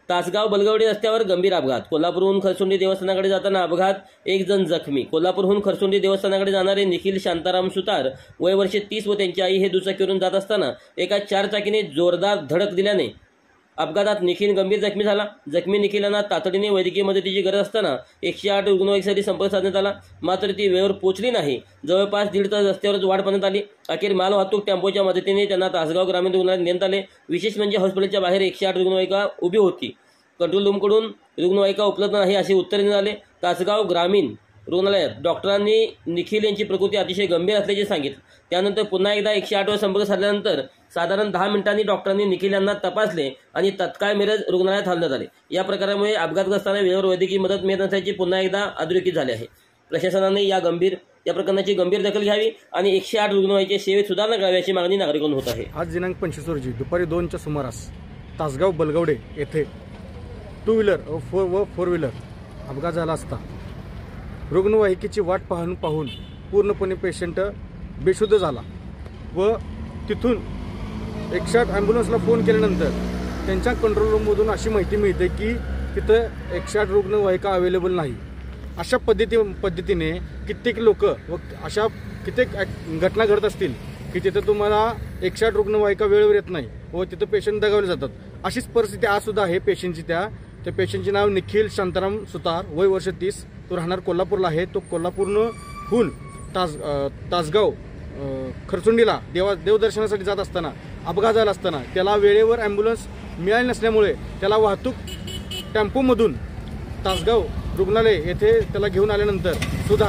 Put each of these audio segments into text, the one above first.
तासगाव बलगवडी रस्त्यावर गंभीर अपघात। कोल्हापूरहून खरसुंडी देवस्थानाकडे जाताना अपघात, एक जण जखमी। कोल्हापूरहून खरसुंडी देवस्थानाकडे जाणारे निखिल शांताराम सुतार वय वर्ष 30 व त्यांची आई हे दुचाकीवरून जात असताना एका 4 चाकीने जोरदार धडक दिल्याने अपघातात निखिल गंभीर जखमी झाला। जखमी निखिलांना तातडीने वैद्यकीय मदतीची गरज असताना 108 रुग्णवाहिकेसाठी संपर्क साधण्यात आला, मात्र ती वेळेवर पोहोचली नाही। जवळपास 1.5 तास रस्त्यावरच वाट पाहण्यात आली। अखेर मालवाहतूक टेम्पोच्या मदतीने त्यांना तासगाव ग्रामीण रुग्णालयात नेण्यात आले। विशेष म्हणजे हॉस्पिटलच्या बाहेर 108 रुग्णवाहिका उभी होती, कंट्रोल रूमकडून रुग्णवाहिका उपलब्ध नाही असे उत्तर देण्यात आले। तासगाव ग्रामीण रुग्णालयात डॉक्टरांनी निखिल यांची प्रकृती अतिशय गंभीर असल्याचे सांगितले। त्यानंतर पुन्हा एकदा 108 वर संपर्क साधल्यानंतर साधारण 10 मिनिटांनी डॉक्टरांनी निखिल यांना तपासले आणि तत्काळ मिरज रुग्णालयात हलवण्यात आले। या प्रकारामुळे अपघातग्रस्तांना वेळेवर वैद्यकीय मदत मिळत नसल्याची पुन्हा एकदा अधोरेखित झाले आहे। प्रशासनाने या प्रकरणाची गंभीर दखल घ्यावी आणि 108 रुग्णवाहिकेच्या सेवेत सुधारणा करावी अशी मागणी नागरिकांकडून होत आहे। आज दिनांक 25 रोजी दुपारी 2च्या सुमारास तासगाव बलगवडे येथे 2 व्हीलर व 4 व्हीलर अपघात झाला असता रुग्णवाहिकेची वाट पाहून पूर्णपणे पेशंट बेशुद्ध झाला व तिथून 108 ॲम्ब्युलन्सला फोन केल्यानंतर त्यांच्या कंट्रोल रूममधून अशी माहिती मिळते की तिथं 108 रुग्णवाहिका अवेलेबल नाही। अशा पद्धतीने कित्येक लोक व अशा कित्येक घटना घडत असतील की तिथं तुम्हाला 108 रुग्णवाहिका वेळेवर येत नाही व तिथं पेशंट दगावले जातात। अशीच परिस्थिती आज सुद्धा आहे पेशंटची। त्या पेशंटचे नाव निखिल शांताराम सुतार वय वर्ष 30, तो राहणार कोल्हापूरला आहे। तो कोल्हापूरहून तासगाव खरसुंडीला देवदर्शनासाठी जात असताना अपघात झाला असताना त्याला वेळेवर ॲम्ब्युलन्स मिळाली नसल्यामुळे त्याला वाहतूक टेम्पोमधून तासगाव रुग्णालय येथे त्याला घेऊन आल्यानंतर सुद्धा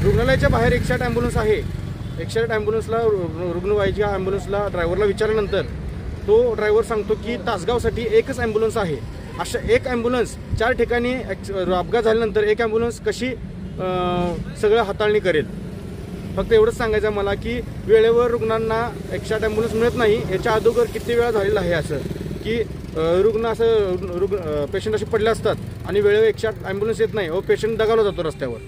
रुग्णालयाच्या बाहेर 108 ॲम्ब्युलन्स आहे। 108 ॲम्ब्युलन्सला रुग्णवाहिकेच्या ॲम्ब्युलन्सला ड्रायव्हरला विचारल्यानंतर तो ड्रायव्हर सांगतो की तासगावसाठी एकच ॲम्ब्युलन्स आहे। अशा एक ॲम्ब्युलन्स 4 ठिकाणी अपघात झाल्यानंतर एक ॲम्ब्युलन्स कशी सगळं हाताळणी करेल। फक्त एवढंच सांगायचं आहे मला की वेळेवर रुग्णांना 108 ॲम्ब्युलन्स मिळत नाही। याच्या अगोदर किती वेळा झालेलं आहे असं की पेशंट असे पडले असतात आणि वेळेवर 108 ॲम्ब्युलन्स येत नाही व पेशंट दगावला जातो रस्त्यावर।